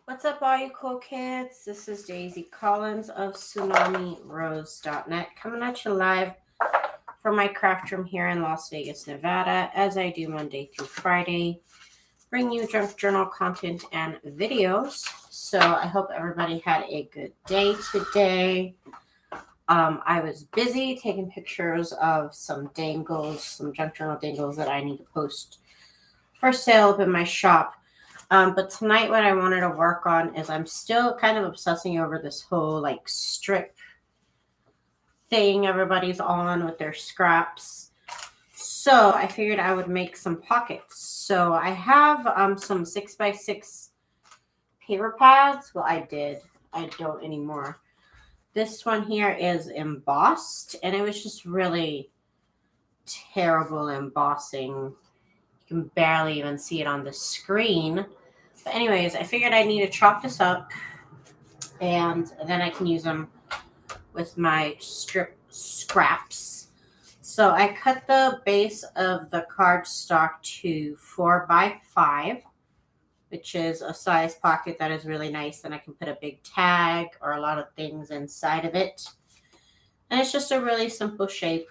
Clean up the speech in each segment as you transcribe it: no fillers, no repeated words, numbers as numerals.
What's up, all you cool kids? This is Daisy Collins of TsunamiRose.net coming at you live from my craft room here in Las Vegas, Nevada, as I do Monday through Friday, bring you junk journal content and videos. So I hope everybody had a good day today. I was busy taking pictures of some dangles, some junk journal dangles that I need to post for sale up in my shop. But tonight what I wanted to work on is I'm still kind of obsessing over this whole like strip thing everybody's on with their scraps. So I figured I would make some pockets. So I have some 6x6 paper pads. Well, I did. I don't anymore. This one here is embossed, and it was just really terrible embossing. You can barely even see it on the screen. But anyways, I figured I need to chop this up, and then I can use them with my strip scraps. So I cut the base of the cardstock to 4x5, which is a size pocket that is really nice. And I can put a big tag or a lot of things inside of it. And it's just a really simple shape,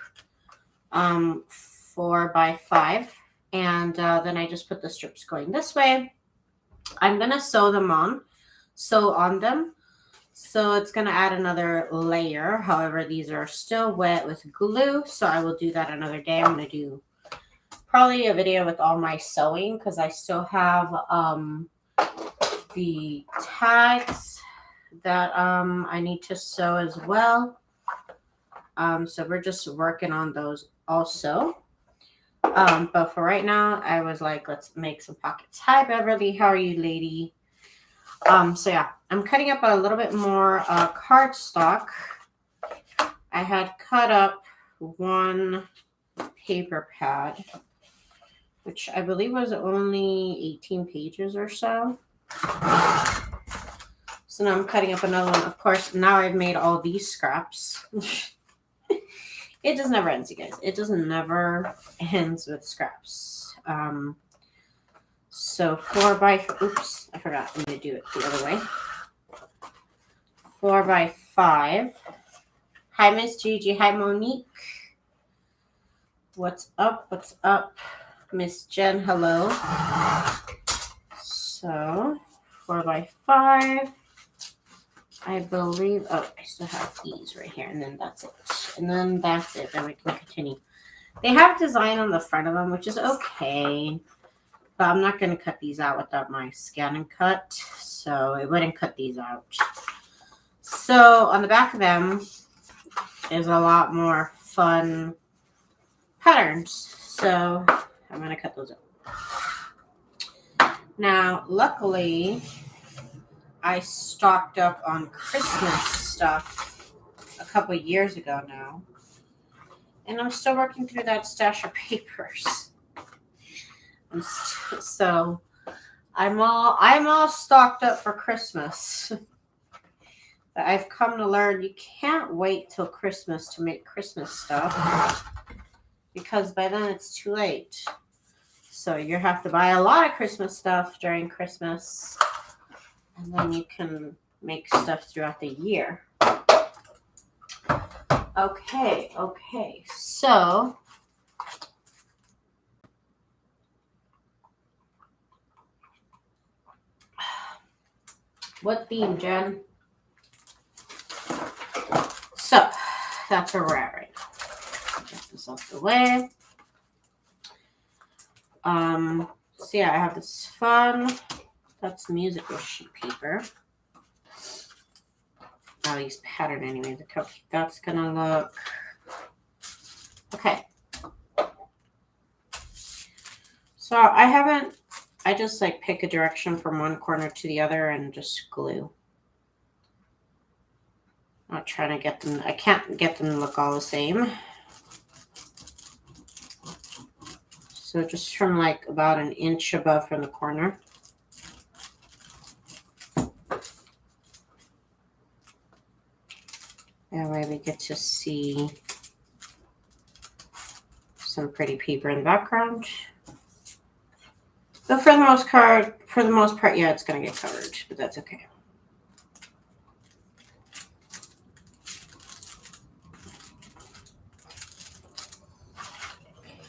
4x5. And then I just put the strips going this way. I'm going to sew on them. So it's going to add another layer. However, these are still wet with glue. So I will do that another day. I'm going to do probably a video with all my sewing because I still have the tags that I need to sew as well. So we're just working on those also. But for right now, I was like, let's make some pockets. Hi, Beverly. How are you, lady? So yeah, I'm cutting up a little bit more cardstock. I had cut up one paper pad, which I believe was only 18 pages or so. So now I'm cutting up another one. Of course, now I've made all these scraps. It just never ends, you guys. It just never ends with scraps. So oops, I forgot. I'm going to do it the other way. 4x5. Hi, Miss Gigi. Hi, Monique. What's up? What's up? Miss Jen, hello. So 4x5. I believe, I still have these right here, and then that's it. And then that's it. Then we can continue. They have design on the front of them, which is okay. But I'm not going to cut these out without my scan and cut. So it wouldn't cut these out. So on the back of them is a lot more fun patterns. So I'm going to cut those out. Now, luckily, I stocked up on Christmas stuff a couple years ago now. And I'm still working through that stash of papers. So I'm all stocked up for Christmas. But I've come to learn you can't wait till Christmas to make Christmas stuff because by then it's too late. So you have to buy a lot of Christmas stuff during Christmas, and then you can make stuff throughout the year. Okay. So what theme, Jen? So that's where we're at right now. Get this off the way. So yeah, I have this fun. That's musical sheet paper. I'll use pattern anyway. Look how cute that's gonna look. Okay. So I just like pick a direction from one corner to the other and just glue. I'm not trying to get them, I can't get them to look all the same. So just from like about an inch above from the corner. That way we get to see some pretty paper in the background. But for the most part, yeah, it's gonna get covered, but that's okay.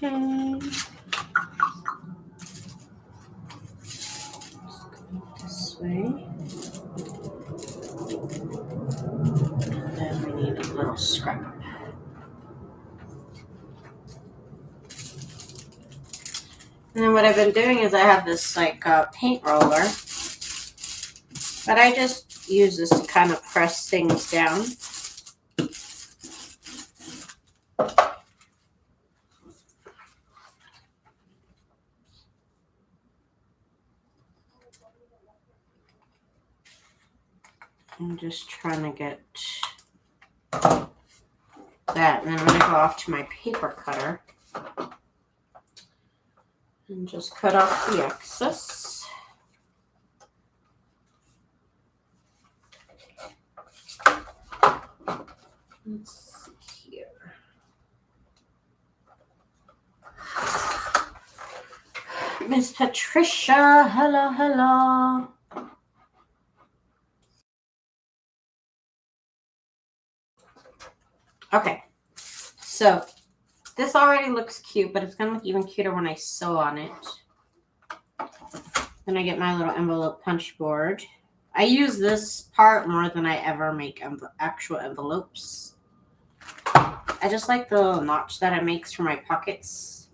Okay. This way. And then we need a little scrap. And then what I've been doing is I have this like paint roller, but I just use this to kind of press things down. I'm just trying to get that, and then I'm going to go off to my paper cutter and just cut off the excess. Let's see here. Miss Patricia, hello, hello. Okay, so this already looks cute, but it's going to look even cuter when I sew on it. Then I get my little envelope punch board. I use this part more than I ever make actual envelopes. I just like the little notch that it makes for my pockets.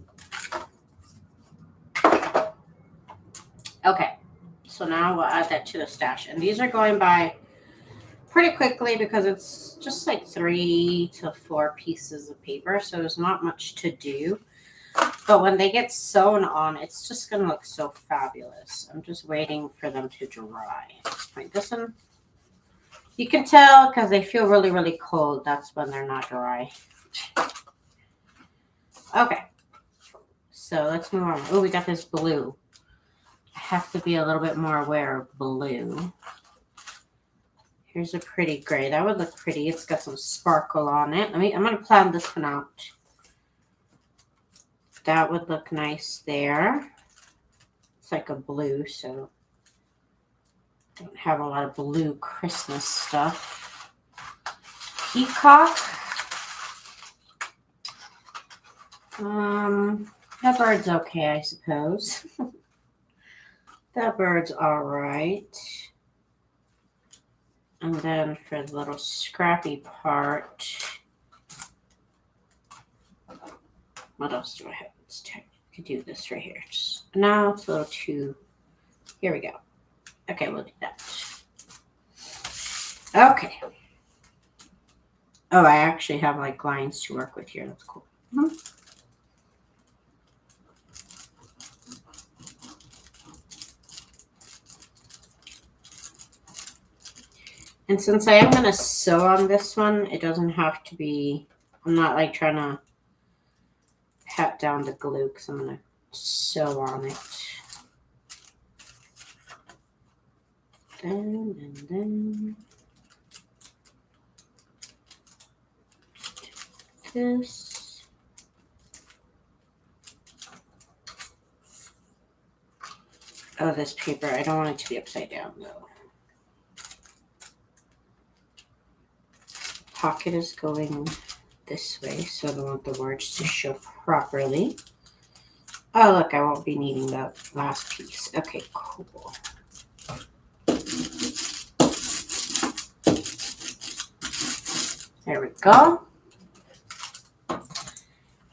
Okay, so now we'll add that to the stash. And these are going by pretty quickly because it's just like 3 to 4 pieces of paper, so there's not much to do. But when they get sewn on, it's just going to look so fabulous. I'm just waiting for them to dry. Like this one, you can tell because they feel really, really cold. That's when they're not dry. Okay, so let's move on. Oh, we got this blue. I have to be a little bit more aware of blue. Here's a pretty gray. That would look pretty. It's got some sparkle on it. I'm going to plan this one out. That would look nice there. It's like a blue, so I don't have a lot of blue Christmas stuff. Peacock. That bird's okay, I suppose. That bird's all right. And then for the little scrappy part, what else do I have? Let's check. I could do this right here. No, it's a little too. Here we go. Okay, we'll do that. Okay. Oh, I actually have like lines to work with here. That's cool. Mm-hmm. And since I am going to sew on this one, it doesn't have to be, I'm not like trying to pat down the glue because I'm going to sew on it. Then this. Oh, this paper, I don't want it to be upside down though. Pocket is going this way, so I don't want the words to show properly. Oh, look, I won't be needing that last piece. Okay, cool. There we go.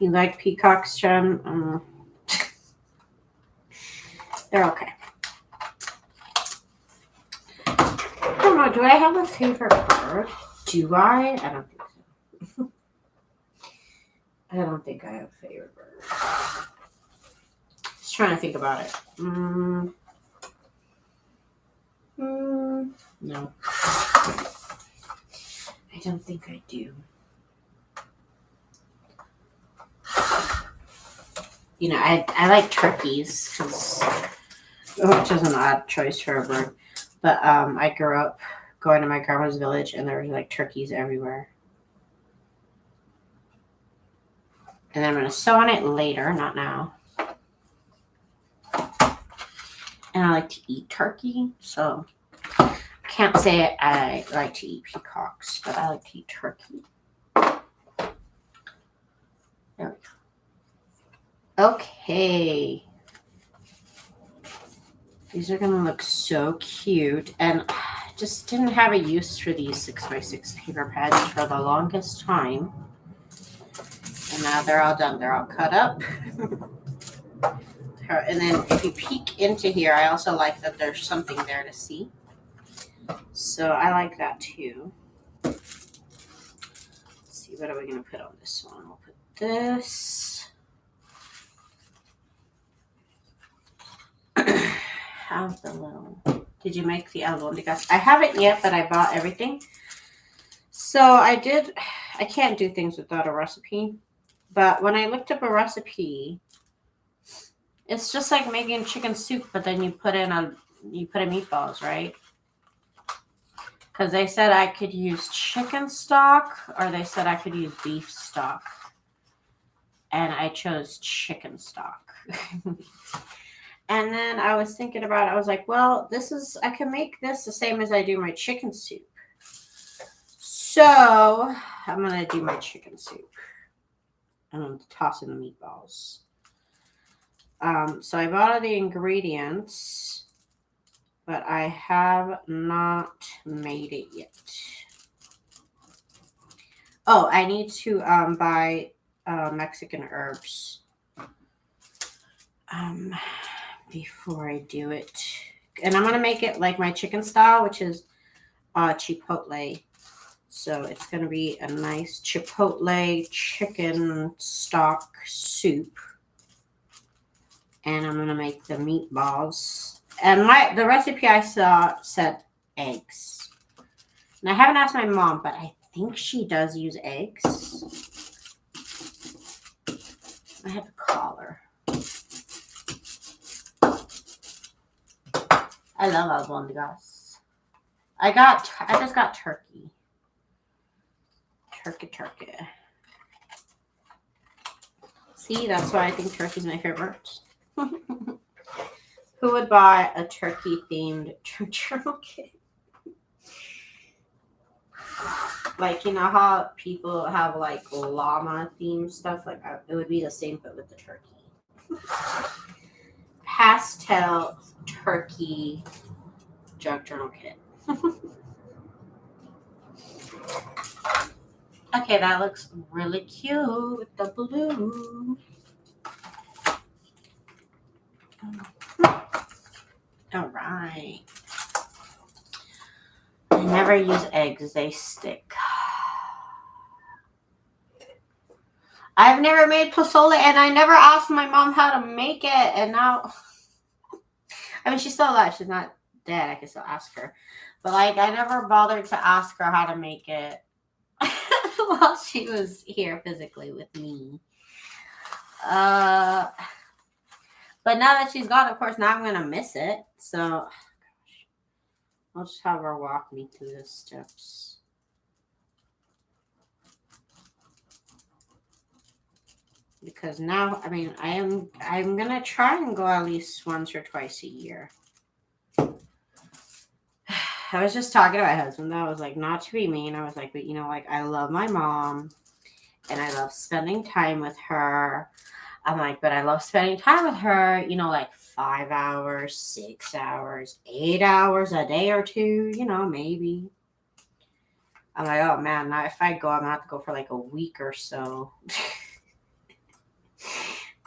You like peacocks, Jen? They're okay. I don't know, do I have a favorite bird? Do I? I don't think so. I don't think I have a favorite bird. Just trying to think about it. No. I don't think I do. You know, I like turkeys because, which is an odd choice for a bird. But I grew up going to my grandma's village and there were like turkeys everywhere. And then I'm going to sew on it later, not now. And I like to eat turkey, so I can't say I like to eat peacocks, but I like to eat turkey. There we go. Okay. These are going to look so cute. And I just didn't have a use for these 6x6 paper pads for the longest time. And now they're all done. They're all cut up. And then if you peek into here, I also like that there's something there to see. So I like that too. Let's see, what are we going to put on this one? We'll put this. Have the little... Did you make the albondigas? I haven't yet, but I bought everything. So I can't do things without a recipe. But when I looked up a recipe, it's just like making chicken soup, but then you put in meatballs, right? Because they said I could use chicken stock, or they said I could use beef stock. And I chose chicken stock. And then I was thinking about it. I was like, well, I can make this the same as I do my chicken soup. So I'm going to do my chicken soup. I'm going to toss in the meatballs. So I bought all the ingredients, but I have not made it yet. Oh, I need to buy Mexican herbs before I do it. And I'm going to make it like my chicken style, which is chipotle. So it's going to be a nice chipotle chicken stock soup. And I'm going to make the meatballs. And the recipe I saw said eggs. And I haven't asked my mom, but I think she does use eggs. I have to call her. I love albondigas. I just got turkey. Turkey. See, that's why I think turkey's my favorite. Who would buy a turkey-themed journal kit? Like, you know how people have, like, llama-themed stuff? Like, it would be the same, but with the turkey. Pastel turkey junk journal kit. Okay, that looks really cute with the blue. All right. I never use eggs. They stick. I've never made pozole, and I never asked my mom how to make it. And now, I mean, she's still alive. She's not dead. I can still ask her. But, like, I never bothered to ask her how to make it while she was here physically with me. But now that she's gone, of course, now I'm going to miss it. So, I'll just have her walk me through the steps. Because now, I mean, I'm going to try and go at least once or twice a year. I was just talking to my husband, though. I was like, not to be mean. I was like, but, you know, like, I love my mom. And I love spending time with her. I'm like, but I love spending time with her, you know, like 5 hours, 6 hours, 8 hours, a day or two, you know, maybe. I'm like, oh, man, now if I go, I'm going to have to go for like a week or so.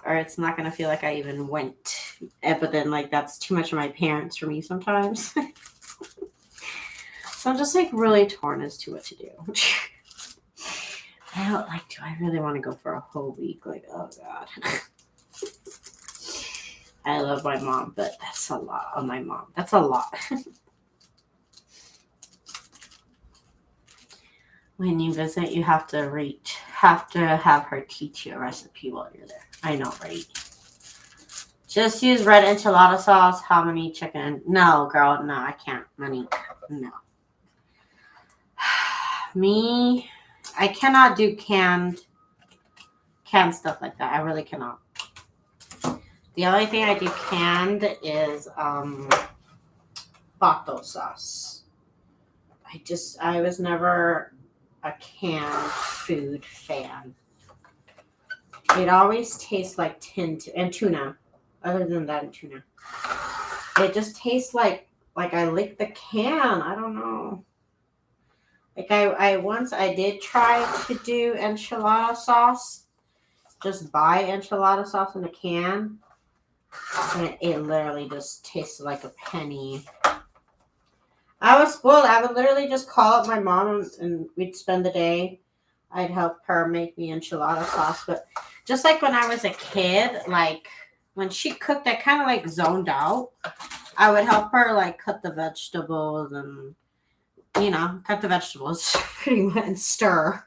Or it's not going to feel like I even went. But then, like, that's too much of my parents for me sometimes. So I'm just, like, really torn as to what to do. I don't like, do I really want to go for a whole week? Like, oh, God. I love my mom, but that's a lot on my mom. That's a lot. When you visit, you have to have her teach you a recipe while you're there. I know, right? Just use red enchilada sauce, hominy chicken. No, girl, no, I can't. Monique, no. Me, I cannot do canned stuff like that. I really cannot. The only thing I do canned is bato sauce. I was never a canned food fan. It always tastes like tin and tuna. Other than that, and tuna. It just tastes like I licked the can. I don't know. Like I once I did try to do enchilada sauce. Just buy enchilada sauce in a can. And it literally just tasted like a penny. I was spoiled. I would literally just call up my mom and we'd spend the day. I'd help her make me enchilada sauce. But just like when I was a kid, like when she cooked, I kind of like zoned out. I would help her like cut the vegetables and, cut the vegetables pretty much and stir.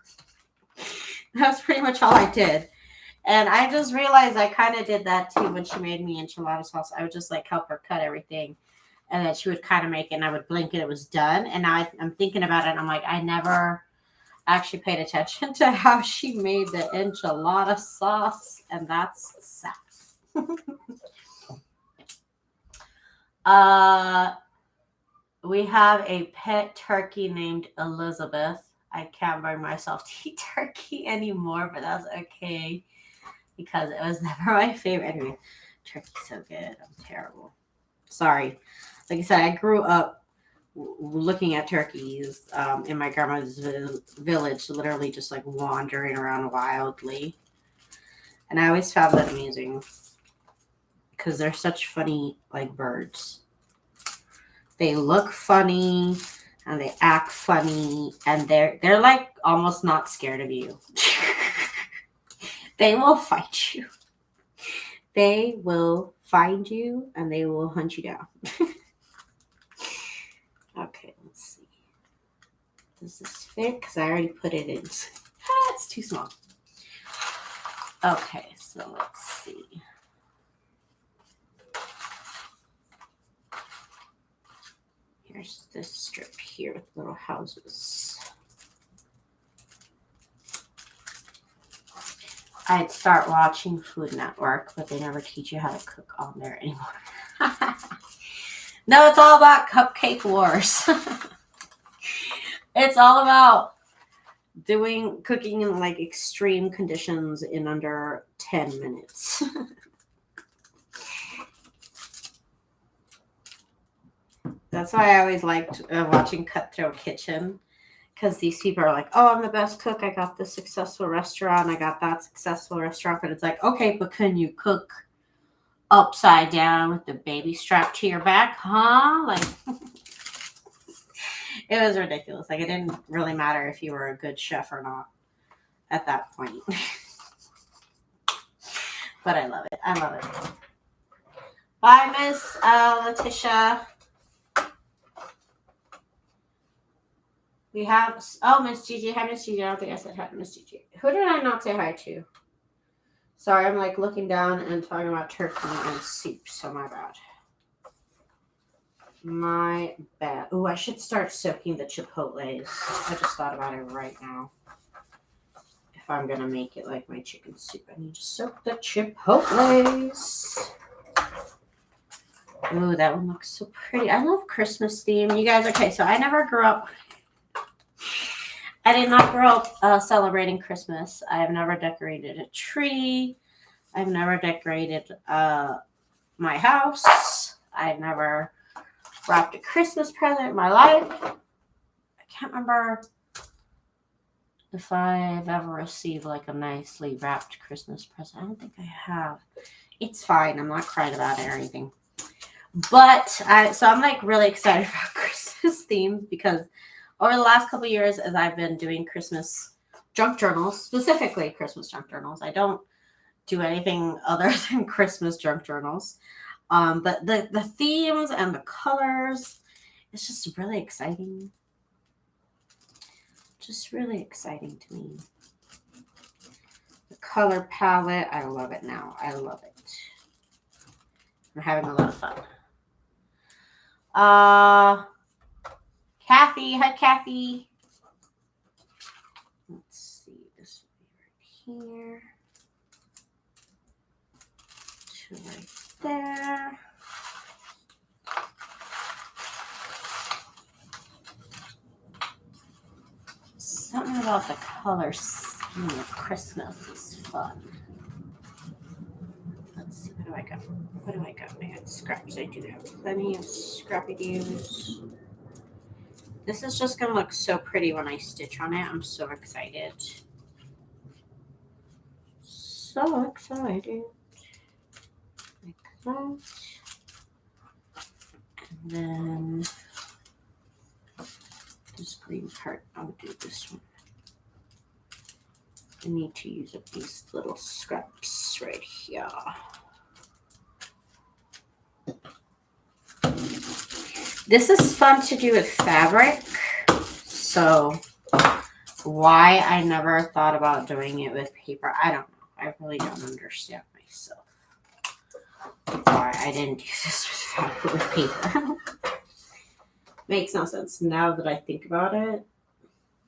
That's pretty much all I did. And I just realized I kind of did that too when she made me enchilada sauce. I would just like help her cut everything. And then she would kind of make it and I would blink and it was done. And now I'm thinking about it and I'm like, I never actually paid attention to how she made the enchilada sauce. And that's sad. We have a pet turkey named Elizabeth. I can't bring myself to eat turkey anymore, but that's okay because it was never my favorite. Anyway, turkey's so good. I'm terrible. Sorry. Like I said, I grew up looking at turkeys in my grandma's village, literally just like wandering around wildly. And I always found that amusing because they're such funny like birds. They look funny and they act funny and they're like almost not scared of you. They will fight you. They will find you and they will hunt you down. Okay, let's see. Does this fit? Because I already put it in. It's too small. Okay, so let's see. Here's this strip here with little houses. I'd start watching Food Network, but they never teach you how to cook on there anymore. No, it's all about cupcake wars. It's all about cooking in like extreme conditions in under 10 minutes. That's why I always liked watching Cutthroat Kitchen. Because these people are like, oh, I'm the best cook. I got this successful restaurant. I got that successful restaurant. But it's like, okay, but can you cook upside down with the baby strapped to your back? Huh? Like, it was ridiculous. Like, it didn't really matter if you were a good chef or not at that point. But I love it. I love it. Bye, Miss Letitia. We have, Miss Gigi. Hi, Miss Gigi. I don't think I said hi to Miss Gigi. Who did I not say hi to? Sorry, I'm like looking down and talking about turkey and soup, so my bad. My bad. Ooh, I should start soaking the chipotles. I just thought about it right now. If I'm going to make it like my chicken soup, I need to soak the chipotles. Ooh, that one looks so pretty. I love Christmas theme. You guys, okay, so I never grew up. I did not grow up celebrating Christmas. I have never decorated a tree. I've never decorated my house. I've never wrapped a Christmas present in my life. I can't remember if I've ever received like a nicely wrapped Christmas present. I don't think I have. It's fine. I'm not crying about it or anything. But so I'm like really excited about Christmas themes because over the last couple of years, as I've been doing Christmas junk journals, specifically Christmas junk journals, I don't do anything other than Christmas junk journals. But the themes and the colors, it's just really exciting. Just really exciting to me. The color palette, I love it now. I love it. I'm having a lot of fun. Kathy, hi Kathy. Let's see, this will be right here to right there. Something about the color scheme of Christmas is fun. Let's see, what do I got? What do I got? I got scraps. I do have plenty of scrappy doos. This is just going to look so pretty when I stitch on it. I'm so excited. So excited. Like that. And then this green part, I'll do this one. I need to use up these little scraps right here. This is fun to do with fabric, so why I never thought about doing it with paper, I don't know. I really don't understand myself why I didn't do this with fabric with paper. Makes no sense now that I think about it.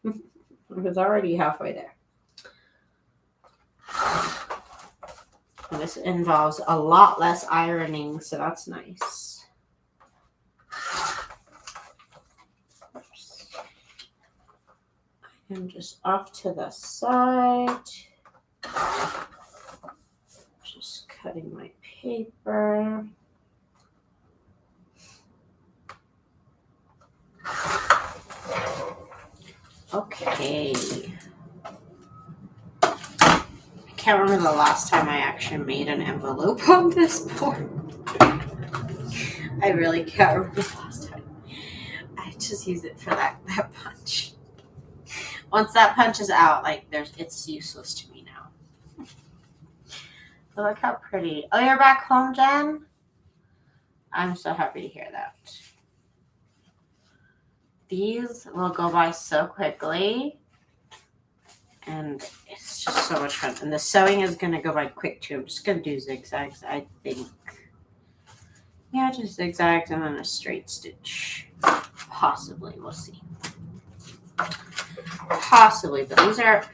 I was already halfway there. And this involves a lot less ironing, so that's nice. And just off to the side. Just cutting my paper. Okay. I can't remember the last time I actually made an envelope on this board. I really can't remember the last time. I just use it for that punch. Once that punch is out, like it's useless to me now. But look how pretty. Oh, you're back home, Jen? I'm so happy to hear that. These will go by so quickly. And it's just so much fun. And the sewing is going to go by quick too. I'm just going to do zigzags, I think. Yeah, just zigzags and then a straight stitch. Possibly. We'll see. Possibly. But these are...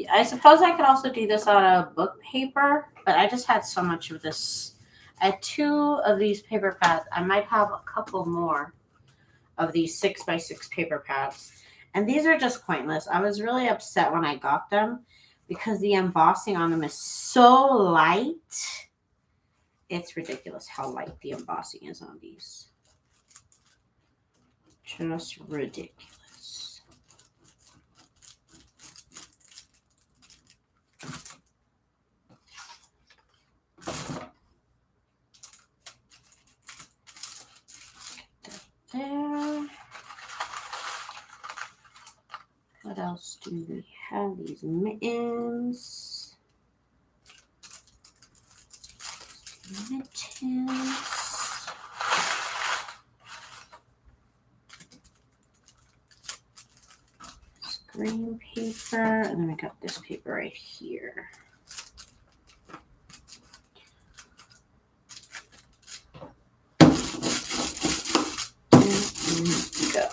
I suppose I could also do this on a book paper. But I just had so much of this. I had 2 of these paper pads. I might have a couple more of these 6x6 paper pads. And these are just pointless. I was really upset when I got them because the embossing on them is so light. It's ridiculous how light the embossing is on these. Just ridiculous. There. What else do we have? These mittens. Green paper, and then I got this paper right here. And go.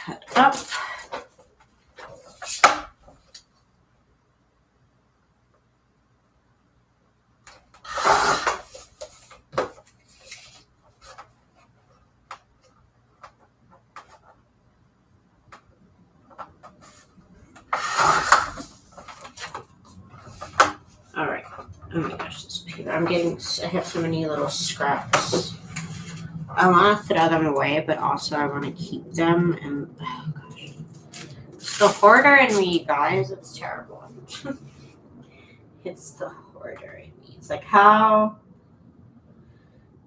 Cut up. All right. Oh my gosh, this paper. I have so many little scraps. I want to throw them away, but also I want to keep them. And oh gosh, the hoarder in me, guys, it's terrible. It's the hoarder in me. It's like, how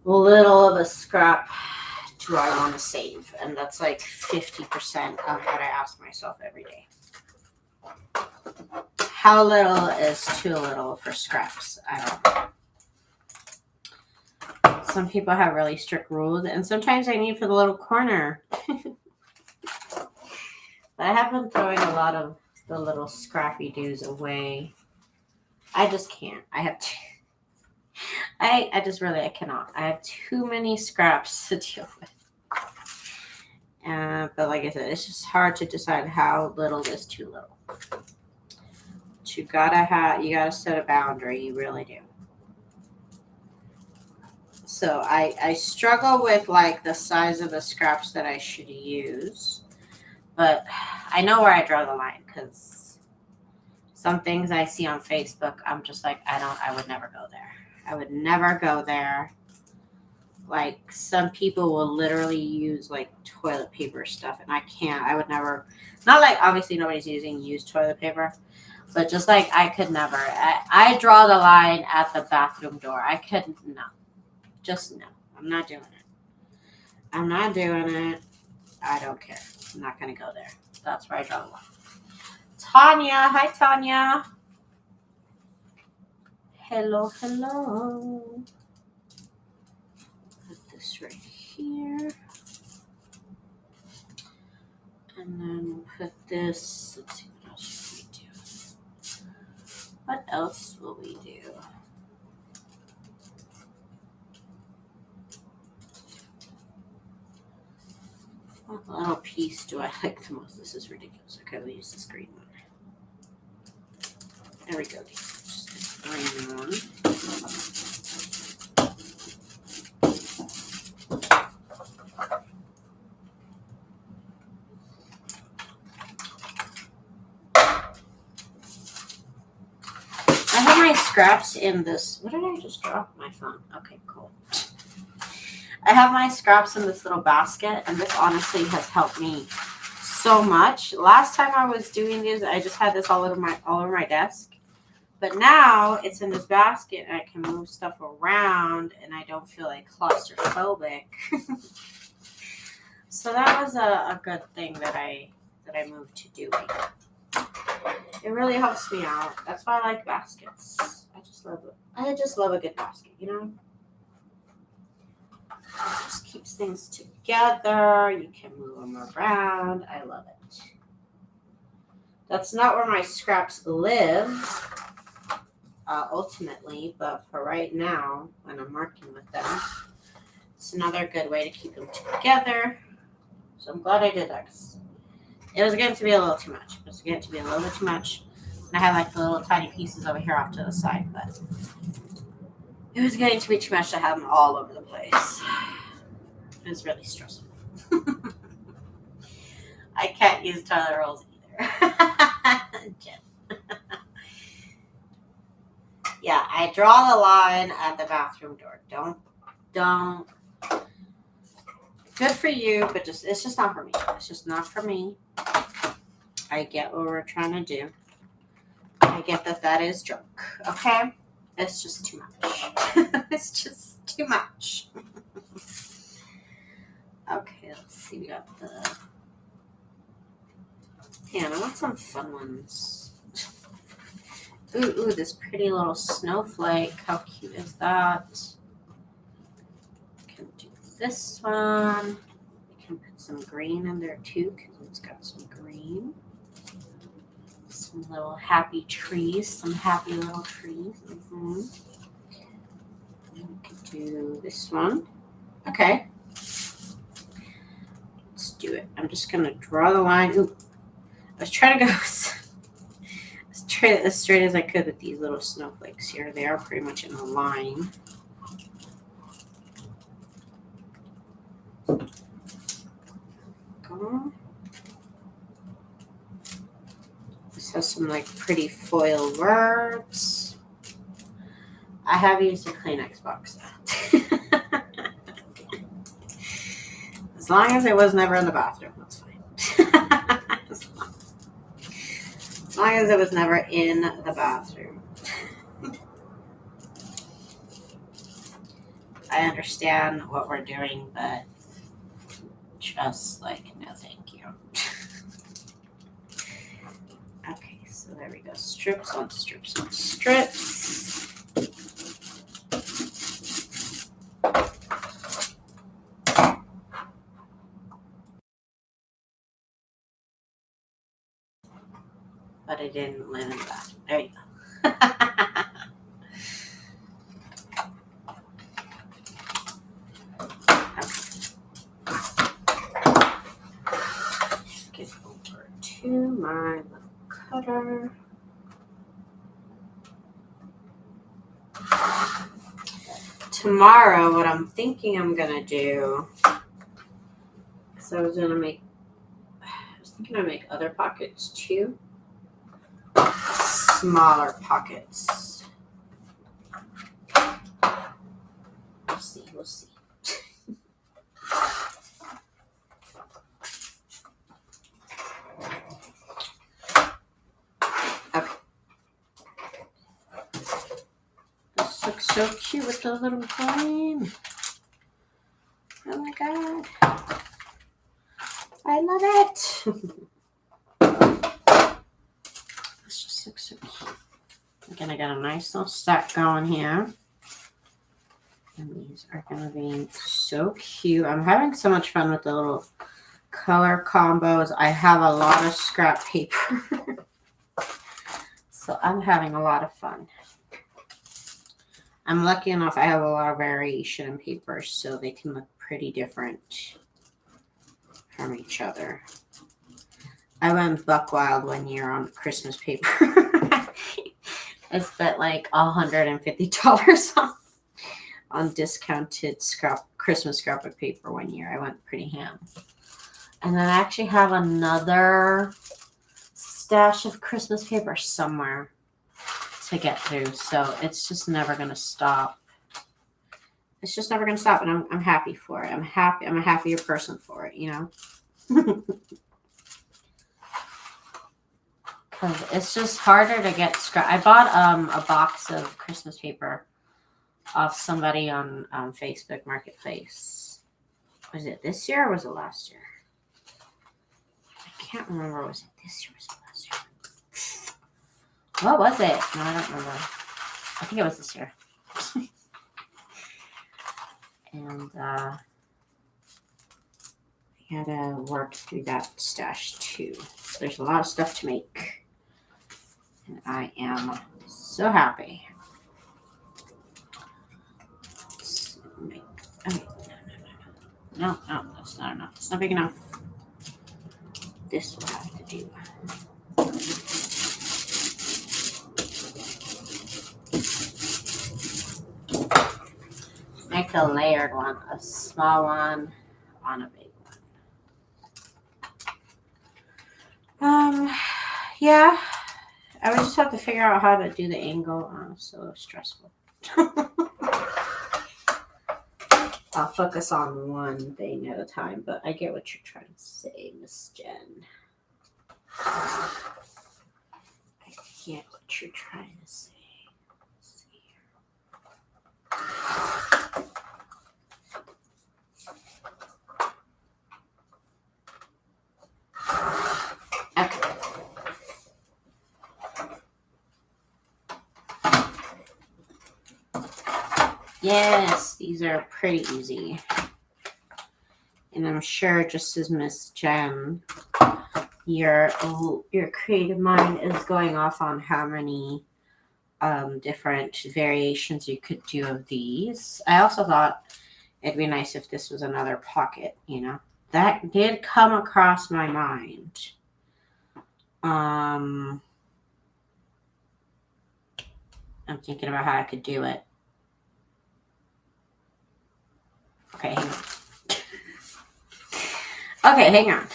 little of a scrap do I want to save? And that's like 50% of what I ask myself every day. How little is too little for scraps? I don't know. Some people have really strict rules, and sometimes I need for the little corner. But I have been throwing a lot of the little scrappy doos away. I just can't. I have I cannot. I have too many scraps to deal with. But like I said, it's just hard to decide how little is too little. But you gotta set a boundary. You really do. So I struggle with like the size of the scraps that I should use, but I know where I draw the line because some things I see on Facebook, I'm just like, I would never go there. I would never go there. Like some people will literally use like toilet paper stuff, and I can't. I would never. Not like obviously nobody's using used toilet paper, but just like I could never. I draw the line at the bathroom door. I couldn't. No, just no. I'm not doing it. I'm not doing it. I don't care. I'm not gonna go there. That's where I draw the line. Tanya, hi Tanya. Hello, hello. Put this right here. And then we'll put this. Let's see what else we do. What else will we do? What little piece do I like the most? This is ridiculous. Okay, we'll use this green one. There we go. Just this green one. I have my scraps in this. What did I just drop? My phone. Okay, cool. I have my scraps in this little basket, and this honestly has helped me so much. Last time I was doing this, I just had this all over my desk. But now it's in this basket, and I can move stuff around, and I don't feel like claustrophobic. So that was a good thing that I moved to doing. It really helps me out. That's why I like baskets. I just love a good basket, you know? It just keeps things together. You can move them around. I love it. That's not where my scraps live, ultimately, but for right now, when I'm working with them, it's another good way to keep them together. So I'm glad I did that. It was getting to be a little too much. And I have like the little tiny pieces over here off to the side, but it was getting to be too much to have them all over the place. It was really stressful. I can't use toilet rolls either. Yeah, I draw the line at the bathroom door. Don't. Good for you, but it's just not for me. It's just not for me. I get what we're trying to do. I get that is junk. Okay? It's just too much. It's just too much. Okay, let's see. We got the... Damn, I want some fun ones. Ooh, this pretty little snowflake. How cute is that? We can do this one. We can put some green in there too, because it's got some green. Some little happy trees. Some happy little trees. Mm-hmm. We can do this one. Okay. Let's do it. I'm just going to draw the line. Ooh. I was trying to go as straight as I could with these little snowflakes here. They are pretty much in a line. This has some like pretty foil words. I have used a Kleenex box though. As long as it was never in the bathroom, that's fine. As long as it was never in the bathroom. I understand what we're doing, but just like, no thank you. Okay, so there we go. Strips on strips on strips. But it didn't live in the bathroom. There you go. my cutter. Tomorrow, what I'm thinking I'm gonna do, because I was thinking I'd make other pockets too. Smaller pockets. We'll see. Okay. This looks so cute with the little coin. Oh my god. I love it. This just looks so cute. Again, I got a nice little stack going here. And these are going to be so cute. I'm having so much fun with the little color combos. I have a lot of scrap paper. So I'm having a lot of fun. I'm lucky enough I have a lot of variation in papers so they can look pretty different from each other. I went buck wild one year on Christmas paper. I spent like $150 on discounted Christmas scrapbook paper one year. I went pretty ham. And then I actually have another stash of Christmas paper somewhere to get through. So it's just never going to stop. It's just never going to stop. And I'm happy for it. I'm happy. I'm a happier person for it, you know? Because it's just harder to get scrap. I bought a box of Christmas paper off somebody on Facebook Marketplace. Was it this year or was it last year? I can't remember. Was it this year or was it last year? What was it? No, I don't remember. I think it was this year. And I had to work through that stash too. There's a lot of stuff to make. And I am so happy. No, that's not enough. It's not big enough. This will have to do. Make a layered one, a small one on a big one. Yeah. I would just have to figure out how to do the angle. Oh, so stressful. I'll focus on one thing at a time, but I get what you're trying to say, Miss Jen. I get what you're trying to say. Let's see here. Okay. Yes, these are pretty easy. And I'm sure, just as Miss Jen, your creative mind is going off on how many different variations you could do of these. I also thought it'd be nice if this was another pocket, you know. That did come across my mind. I'm thinking about how I could do it. Okay, hang on. Okay, hang on.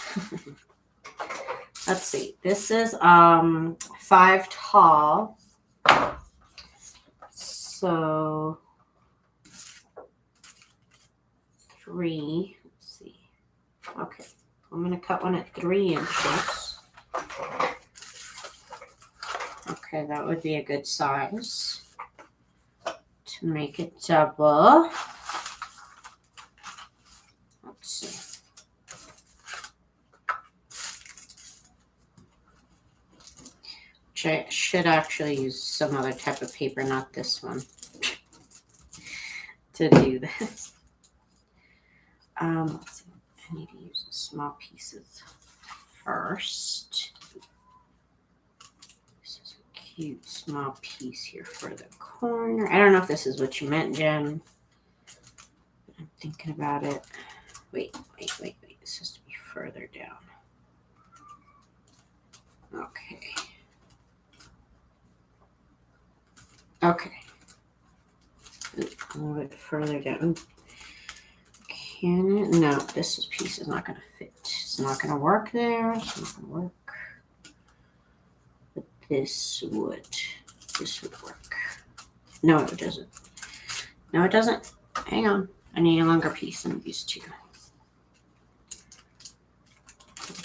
Let's see. This is 5 tall. So 3. Let's see. Okay. I'm going to cut one at 3 inches. Okay, that would be a good size to make it double. Let's see. I should actually use some other type of paper, not this one, to do this. Let's see. I need to use the small pieces first. This is a cute small piece here for the corner. I don't know if this is what you meant, Jen. I'm thinking about it. Wait. This has to be further down. Okay. Okay. A little bit further down. Can it? No, this piece is not going to fit. It's not going to work there. It's not going to work. But this would work. No, it doesn't. No, it doesn't. Hang on. I need a longer piece than these two.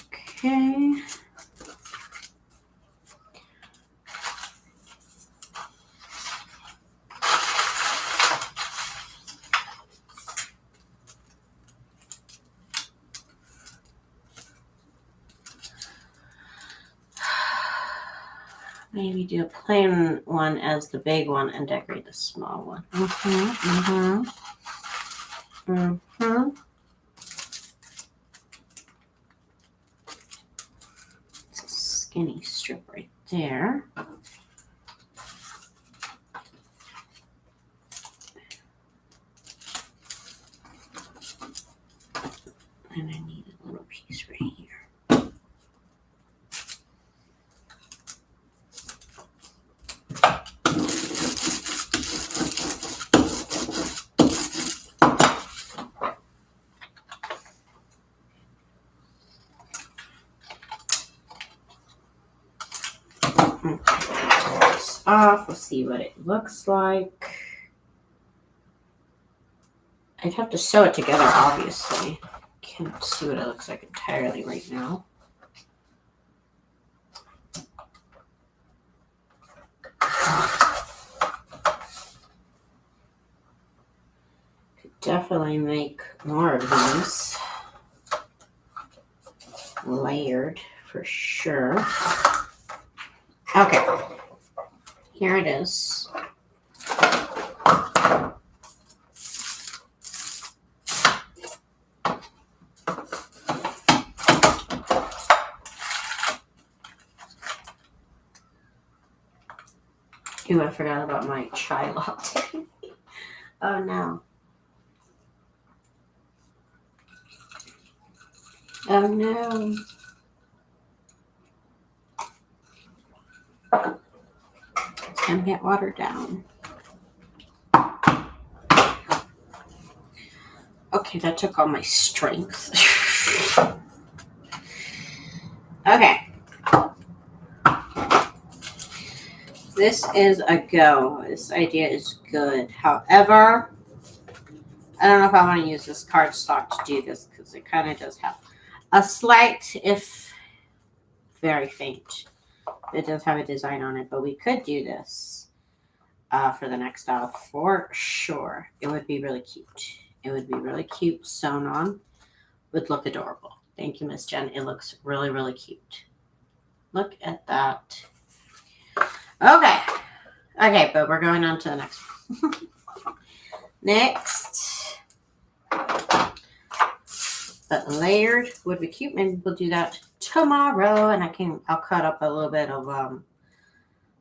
Okay. Maybe do a plain one as the big one and decorate the small one. It's a skinny strip right there. And I need a little piece right here. Off. We'll see what it looks like. I'd have to sew it together, obviously. Can't see what it looks like entirely right now. Could definitely make more of these. Layered for sure. Okay. Here it is. Ooh, I forgot about my chai latte. Oh no. Oh no. It's gonna get watered down. Okay, that took all my strength. Okay. This is a go. This idea is good. However, I don't know if I want to use this cardstock to do this because it kind of does have a slight, if very faint. It does have a design on it, but we could do this for the next style for sure. It would be really cute. It would be really cute sewn on. Would look adorable. Thank you, Miss Jen. It looks really, really cute. Look at that. Okay. Okay, but we're going on to the next one. Next. But layered would be cute. Maybe we'll do that tomorrow. And I'll cut up a little bit of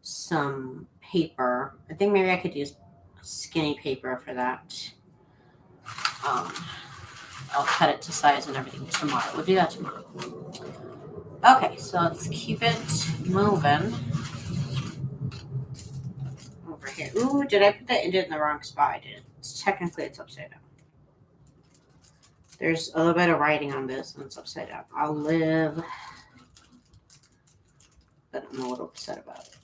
some paper. I think maybe I could use skinny paper for that. I'll cut it to size and everything tomorrow. We'll do that tomorrow. Okay, so let's keep it moving. Over here. Ooh, did I put that in the wrong spot? I did. Technically, it's upside down. There's a little bit of writing on this, and it's upside down. I'll live, but I'm a little upset about it.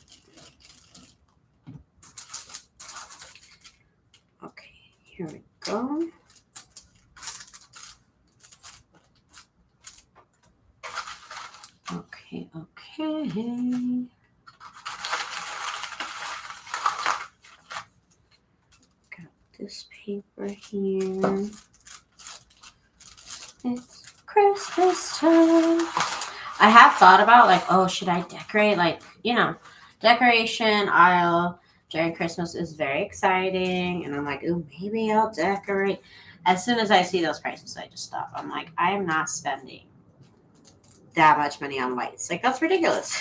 Okay, here we go. Okay. Got this paper here. It's Christmas time. I have thought about should I decorate decoration aisle during Christmas is very exciting. And I'm like, ooh, maybe I'll decorate. As soon as I see those prices, I just stop. I'm like, I am not spending that much money on lights. That's ridiculous.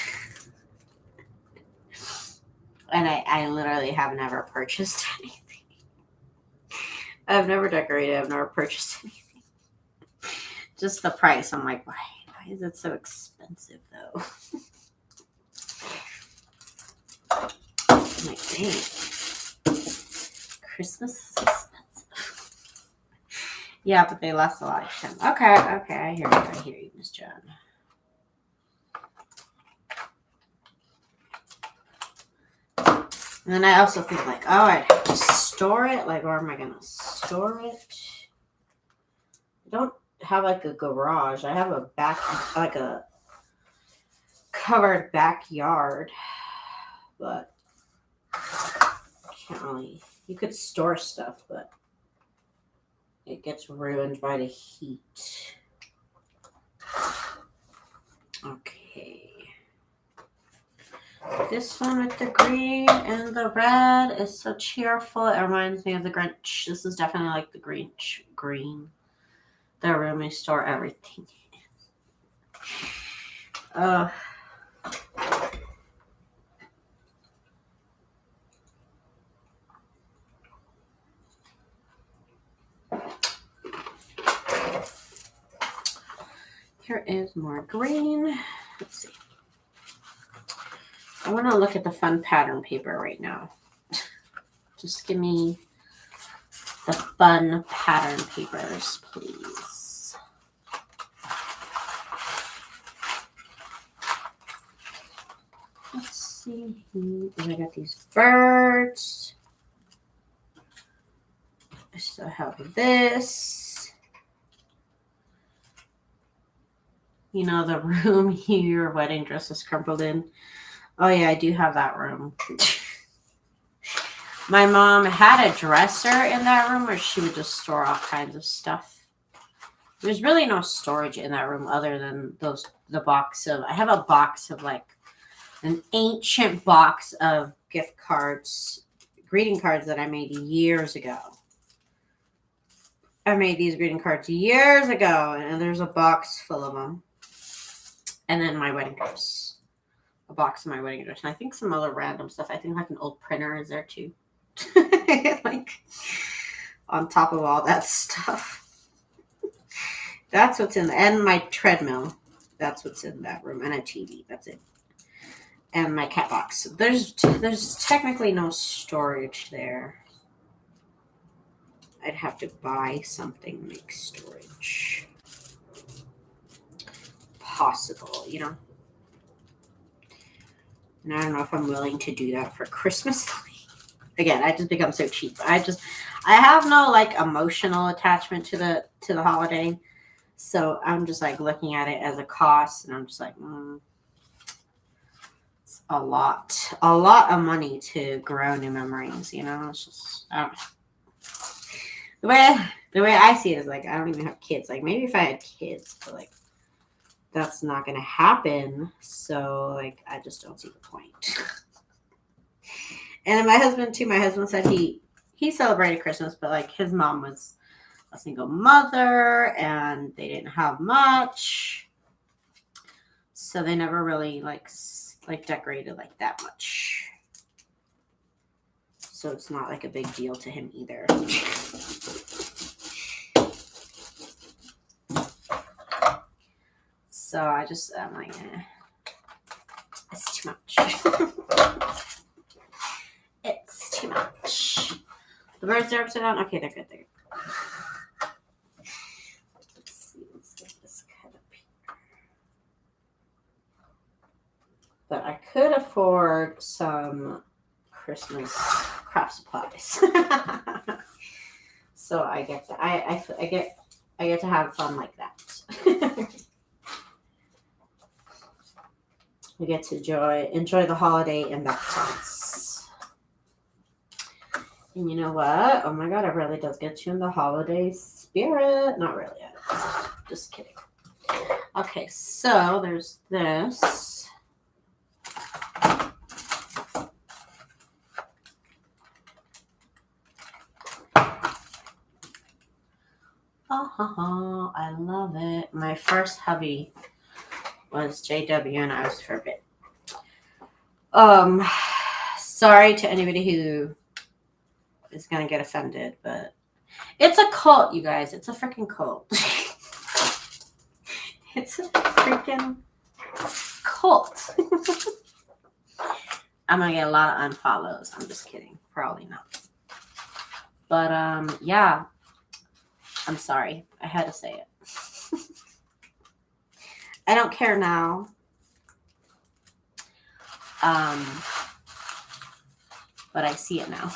And I literally have never purchased anything. I've never decorated. I've never purchased anything. Just the price. I'm like, why is it so expensive though? Dang. Christmas is expensive. Yeah, but they last a lifetime. Okay, I hear you, Miss Jen. And then I also think like, oh, I have to store it. Like, where am I gonna store it? I don't have like a garage. I have a like a covered backyard, but can't really. You could store stuff, but it gets ruined by the heat. Okay. This one with the green and the red is so cheerful. It reminds me of the Grinch. This is definitely like the Grinch green. The room we store everything in. Here is more green. Let's see. I want to look at the fun pattern paper right now. Just give me the fun pattern papers, please. Let's see. I got these birds. I still have this. You know, the room your wedding dress is crumpled in. Oh, yeah, I do have that room. My mom had a dresser in that room where she would just store all kinds of stuff. There's really no storage in that room other than I have a box of like an ancient box of gift cards, greeting cards that I made years ago. I made these greeting cards years ago, and there's a box full of them. And then my wedding dress. A box of my wedding dress. And I think some other random stuff. I think like an old printer is there too. Like on top of all that stuff. That's what's in and my treadmill. That's what's in that room. And a TV. That's it. And my cat box. There's technically no storage there. I'd have to buy something to make storage possible, you know. And I don't know if I'm willing to do that for Christmas. Again, I just become so cheap. I have no like emotional attachment to the holiday. So I'm just like looking at it as a cost, and I'm just like, it's a lot of money to grow new memories, you know. It's just the way I see it is like I don't even have kids. Like maybe if I had kids, but like that's not gonna happen. So like I just don't see the point. And then my husband said he celebrated Christmas, but like his mom was a single mother and they didn't have much. So they never really like decorated like that much. So it's not like a big deal to him either. So I'm like, it's too much. It's too much. The birds are upside down. Okay, they're good. Let's see. Let's get this cut up here. But I could afford some Christmas craft supplies. So I get to, I get to have fun like that. We get to enjoy the holiday in that sense. And you know what? Oh my God, it really does get you in the holiday spirit. Not really. Just kidding. Okay, so there's this. Oh, I love it. My first hubby was JW and I was for a bit. Sorry to anybody who is gonna get offended, but it's a cult, you guys. It's a freaking cult. It's a freaking cult. I'm going to get a lot of unfollows. I'm just kidding. Probably not. But, yeah. I'm sorry. I had to say it. I don't care now. But I see it now.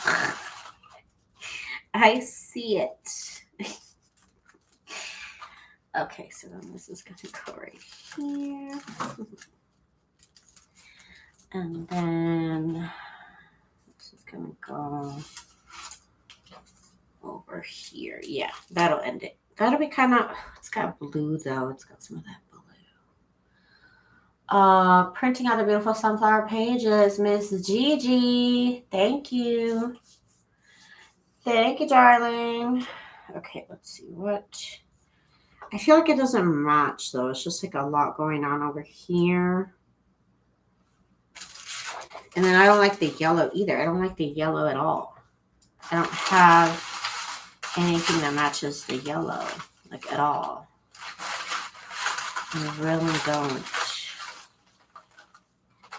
I see it. Okay, so then this is going to go right here. And then this is going to go over here. Yeah, that'll end it. That'll be kind of, it's got blue though. It's got some of that blue. Printing out the beautiful sunflower pages, Miss Gigi. Thank you. Thank you, darling. Okay, let's see what. I feel like it doesn't match though. It's just like a lot going on over here. And then I don't like the yellow either. I don't like the yellow at all. I don't have anything that matches the yellow, like at all. I really don't.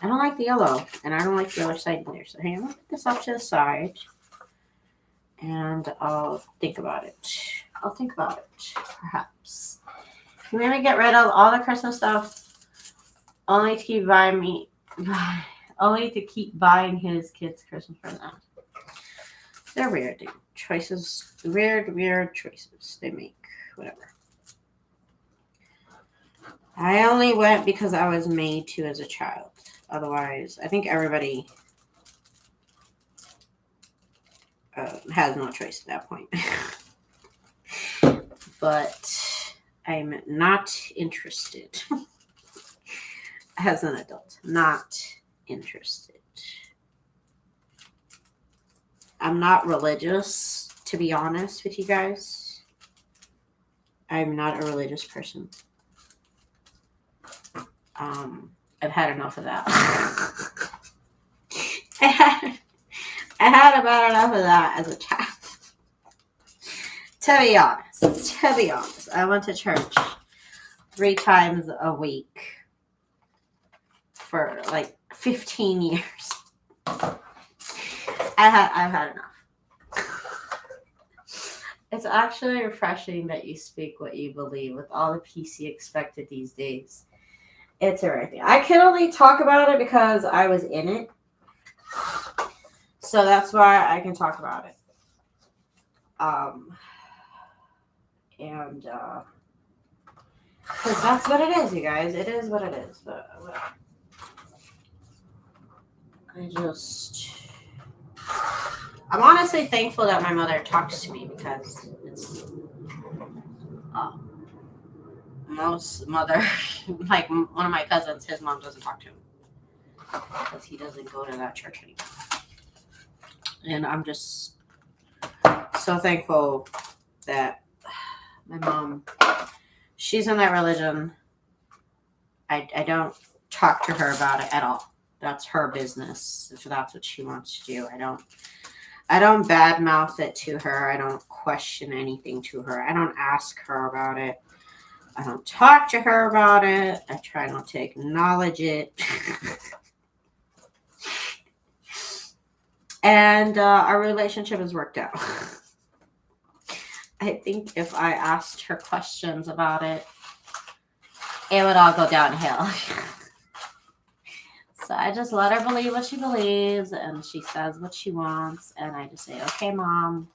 I don't like the yellow, and I don't like the other side either. So hey, I'm gonna put this off to the side, and I'll think about it. I'll think about it, perhaps. You maybe get rid of all the Christmas stuff, only to keep buying his kids Christmas presents. They're weird choices. Weird choices they make. Whatever. I only went because I was made to as a child. Otherwise, I think everybody has no choice at that point. But I'm not interested. As an adult, not interested. I'm not religious, to be honest with you guys. I'm not a religious person. I've had enough of that. I had about enough of that as a child. To be honest, I went to church 3 times a week for like 15 years. I've had enough. It's actually refreshing that you speak what you believe with all the PC expected these days. It's everything. I can only talk about it because I was in it. So that's why I can talk about it. Because that's what it is, you guys. It is what it is. But I'm honestly thankful that my mother talks to me because it's most mother, like one of my cousins, his mom doesn't talk to him because he doesn't go to that church anymore. And I'm just so thankful that my mom, she's in that religion. I don't talk to her about it at all. That's her business. If that's what she wants to do, I don't badmouth it to her. I don't question anything to her. I don't ask her about it. I don't talk to her about it. I try not to acknowledge it. And our relationship has worked out. I think if I asked her questions about it, it would all go downhill. So I just let her believe what she believes, and she says what she wants, and I just say, okay, Mom,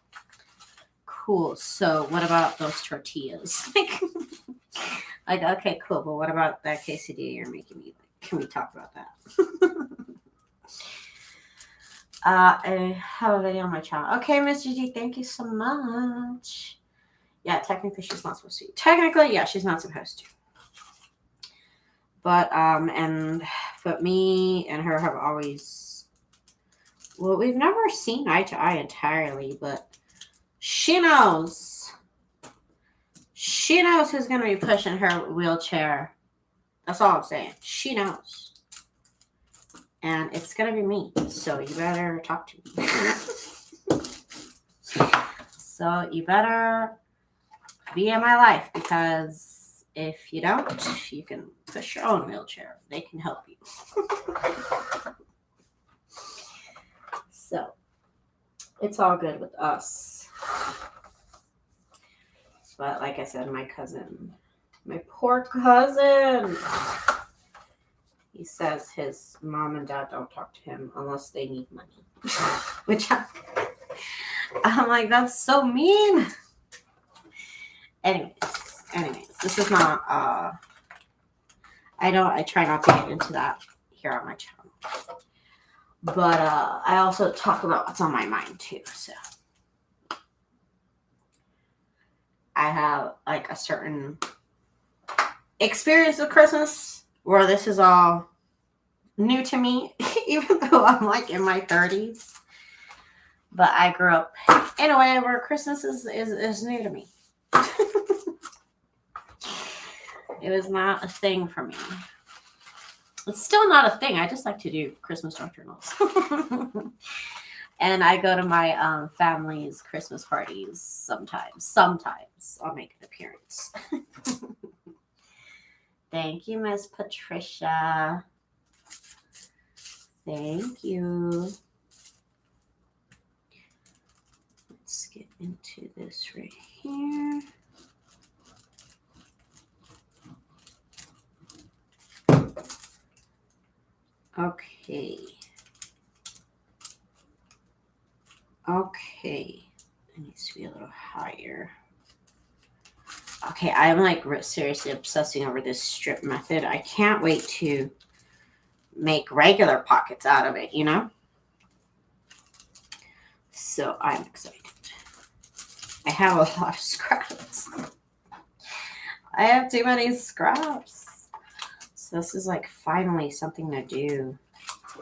cool. So what about those tortillas? Like, okay, cool, but what about that quesadilla you're making me? Can we talk about that? I have a video on my channel. Okay, Miss Gigi, thank you so much. Yeah, technically she's not supposed to. Technically, yeah, she's not supposed to. But me and her have always, well, we've never seen eye to eye entirely, but she knows who's going to be pushing her wheelchair. That's all I'm saying. She knows. And it's going to be me. So you better talk to me. So you better be in my life, because if you don't, you can push your own wheelchair. They can help you. It's all good with us. But like I said, my poor cousin, he says his mom and dad don't talk to him unless they need money. Which I'm like, that's so mean. Anyways, this is not, I try not to get into that here on my channel. But I also talk about what's on my mind too, so. I have like a certain experience with Christmas where this is all new to me, even though I'm like in my 30s. But I grew up in a way where Christmas is new to me. It was not a thing for me. It's still not a thing. I just like to do Christmas junk journals. And I go to my family's Christmas parties sometimes. Sometimes I'll make an appearance. Thank you, Miss Patricia. Thank you. Let's get into this right here. Okay. Okay. It needs to be a little higher. Okay, I'm like seriously obsessing over this strip method. I can't wait to make regular pockets out of it, you know? So I'm excited. I have a lot of scraps. I have too many scraps. So this is like finally something to do.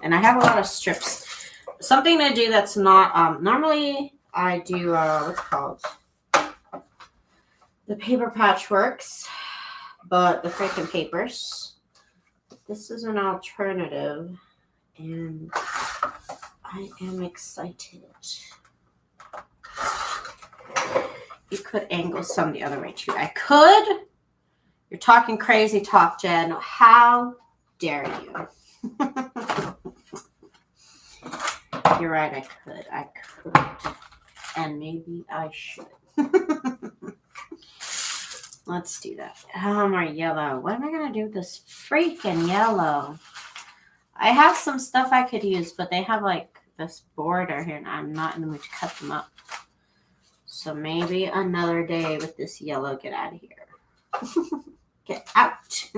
And I have a lot of strips. Something to do that's not, normally I do, what's it called? The paper patchworks, but the freaking papers. This is an alternative, and I am excited. You could angle some the other way too. I could. You're talking crazy talk, Jen. How dare you? You're right, I could. And maybe I should. Let's do that. Oh, my yellow. What am I going to do with this freaking yellow? I have some stuff I could use, but they have like this border here, and I'm not in the mood to cut them up. So maybe another day with this yellow. Get out of here. Get out.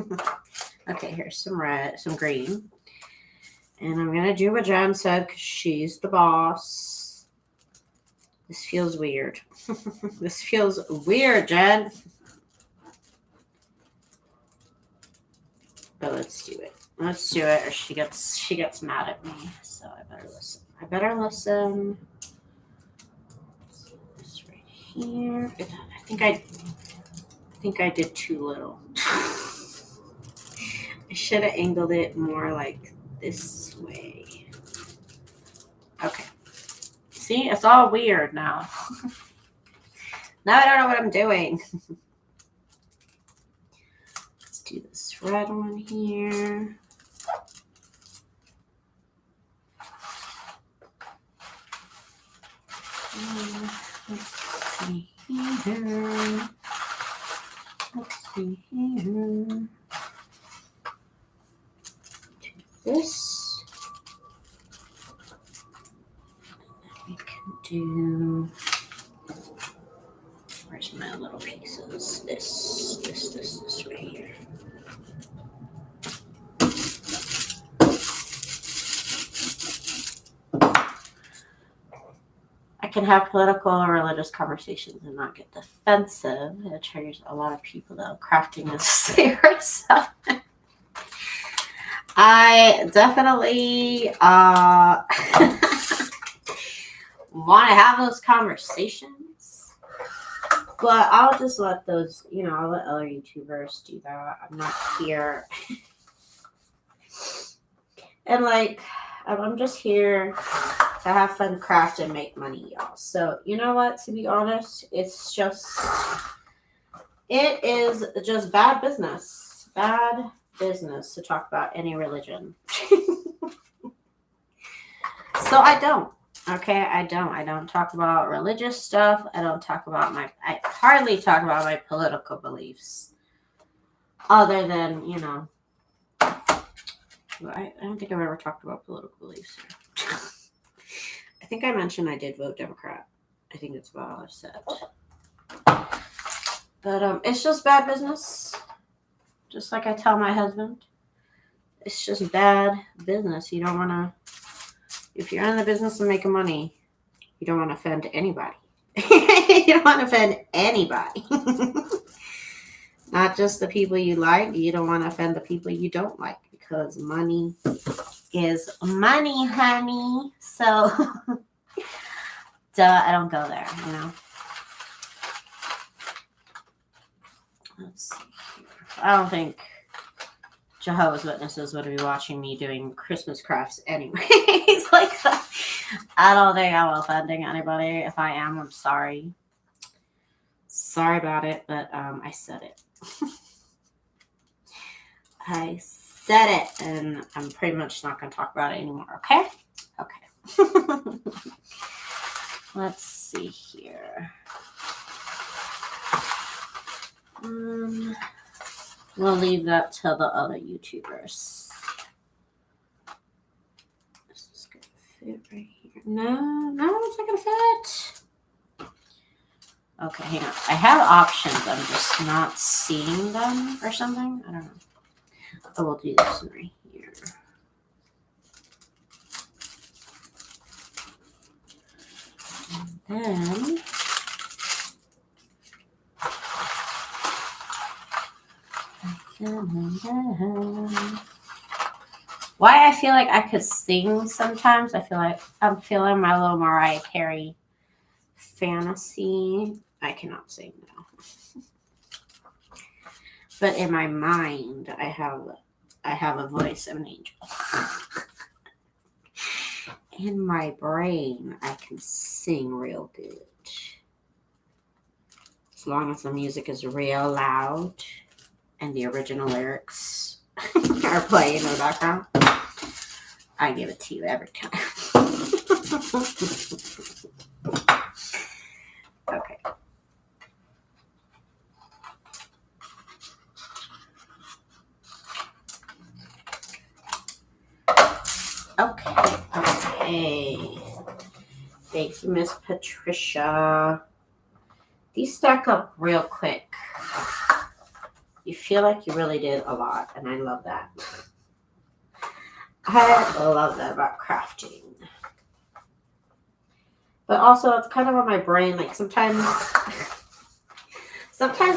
Okay, here's some red, some green. And I'm going to do what Jen said because she's the boss. This feels weird. This feels weird, Jen. But let's do it. Let's do it, or she gets mad at me. So I better listen. I better listen. This right here. I think I did too little. I should have angled it more like this way. Okay. See, it's all weird now. Now I don't know what I'm doing. Let's do this red one here. Let's see here. Let's see here. Do this. We can do. Where's my little pieces? This right here. I can have political or religious conversations and not get defensive. It triggers a lot of people, though. Crafting is serious. I definitely want to have those conversations, but I'll just let those, I'll let other YouTubers do that. I'm not here. And I'm just here to have fun, craft, and make money, y'all. So, you know what? To be honest, it is just bad business. Bad business to talk about any religion. So I don't. Okay, I don't talk about religious stuff. I hardly talk about my political beliefs. Other than, I don't think I've ever talked about political beliefs here. I think I mentioned I did vote Democrat. I think that's about all I've said. But it's just bad business. Just like I tell my husband. It's just bad business. You don't want to, if you're in the business of making money, you don't want to offend anybody. You don't want to offend anybody. Not just the people you like. You don't want to offend the people you don't like because money is money, honey. So, I don't go there, Let's see here. I don't think Jehovah's Witnesses would be watching me doing Christmas crafts anyways. Like, I don't think I'm offending anybody. If I am, I'm sorry. Sorry about it, but I said it. I said it, and I'm pretty much not going to talk about it anymore, okay? Okay. Let's see here. We'll leave that to the other YouTubers. This is going to fit right here. No, it's not going to fit. Okay, hang on. I have options. I'm just not seeing them or something. I don't know. Oh, we'll do this one right here. And then why I feel like I could sing sometimes. I feel like I'm feeling my little Mariah Carey fantasy. I cannot sing now. But in my mind, I have a voice of an angel. In my brain, I can sing real good. As long as the music is real loud and the original lyrics are playing in the background, I give it to you every time. Okay. Okay. Thank you, Miss Patricia. These stack up real quick. You feel like you really did a lot, and I love that. I love that about crafting. But also, it's kind of on my brain. Like, sometimes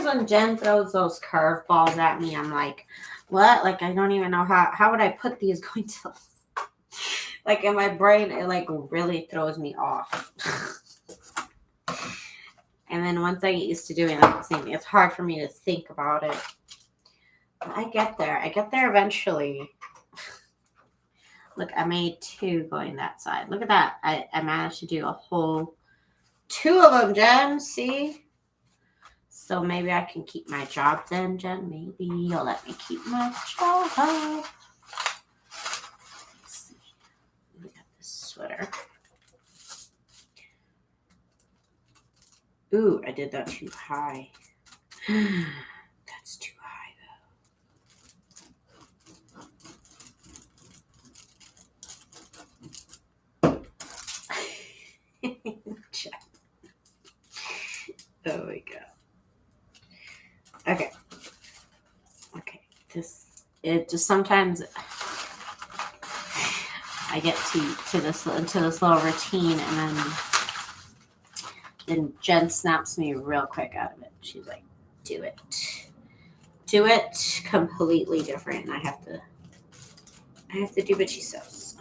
when Jen throws those curveballs at me, I'm like, what? Like, I don't even know how would I put these going to... Like, in my brain, it, like, really throws me off. And then once I get used to doing that same thing, it's hard for me to think about it. But I get there. I get there eventually. Look, I made 2 going that side. Look at that. I managed to do a whole 2 of them, Jen. See? So maybe I can keep my job then, Jen. Maybe you'll let me keep my job. Let's see. We got this sweater. Ooh, I did that too high. That's too high, though. Check. There we go. Okay. It just sometimes I get into this little routine, and then Jen snaps me real quick out of it. She's like, do it completely different, and I have to do what she says.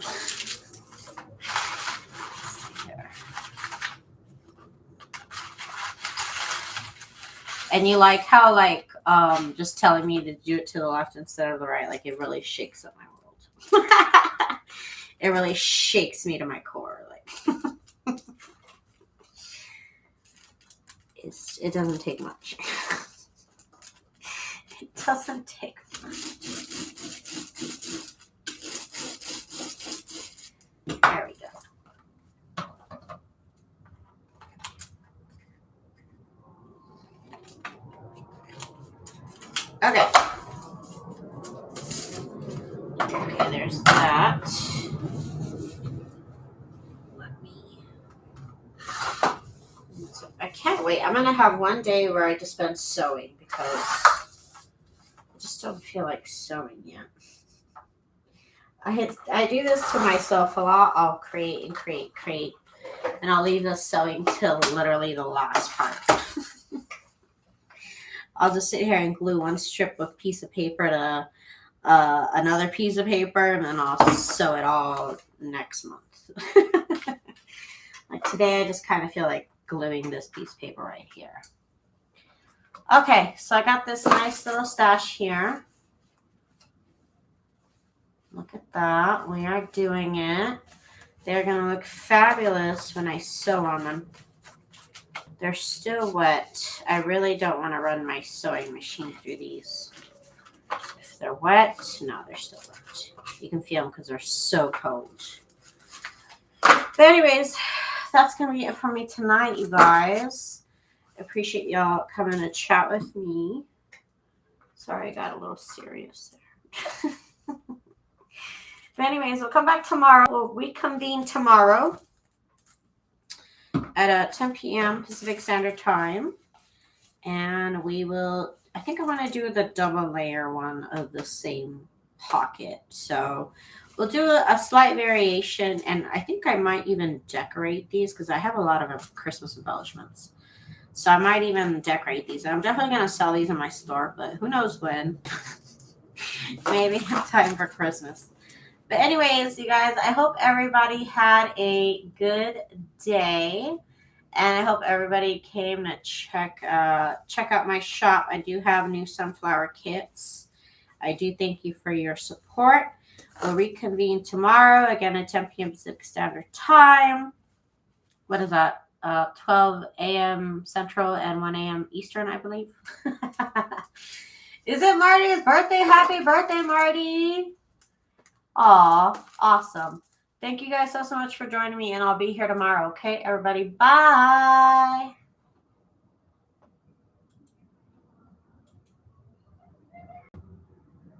And you like how, like, just telling me to do it to the left instead of the right, like, it really shakes up my world. It really shakes me to my core. Like, it doesn't take much. It doesn't take much. There we go. Okay. Okay, there's that. Let me. I can't wait. I'm gonna have one day where I just spend sewing because I just don't feel like sewing yet. I do this to myself a lot. I'll create and create, and I'll leave the sewing till literally the last part. I'll just sit here and glue one strip of piece of paper to another piece of paper, and then I'll sew it all next month. Like today, I just kind of feel like gluing this piece of paper right here. Okay, so I got this nice little stash here. Look at that. We are doing it. They're going to look fabulous when I sew on them. They're still wet. I really don't want to run my sewing machine through these. If they're wet, no, they're still wet. You can feel them because they're so cold. But anyways, that's going to be it for me tonight, you guys. I appreciate y'all coming to chat with me. Sorry, I got a little serious there. But anyways, we'll come back tomorrow. We'll reconvene tomorrow at 10 p.m. Pacific Standard Time. And we will, I think I'm going to do the double layer one of the same pocket. So we'll do a slight variation. And I think I might even decorate these because I have a lot of Christmas embellishments. So I might even decorate these. And I'm definitely going to sell these in my store, but who knows when. Maybe in time for Christmas. But anyways, you guys, I hope everybody had a good day. And I hope everybody came to check out my shop. I do have new sunflower kits. I do thank you for your support. We'll reconvene tomorrow, again at 10 p.m. Pacific Standard Time. What is that? 12 a.m. Central and 1 a.m. Eastern, I believe. Is it Marty's birthday? Happy birthday, Marty. Aw, awesome. Thank you guys so much for joining me, and I'll be here tomorrow. Okay, everybody, bye.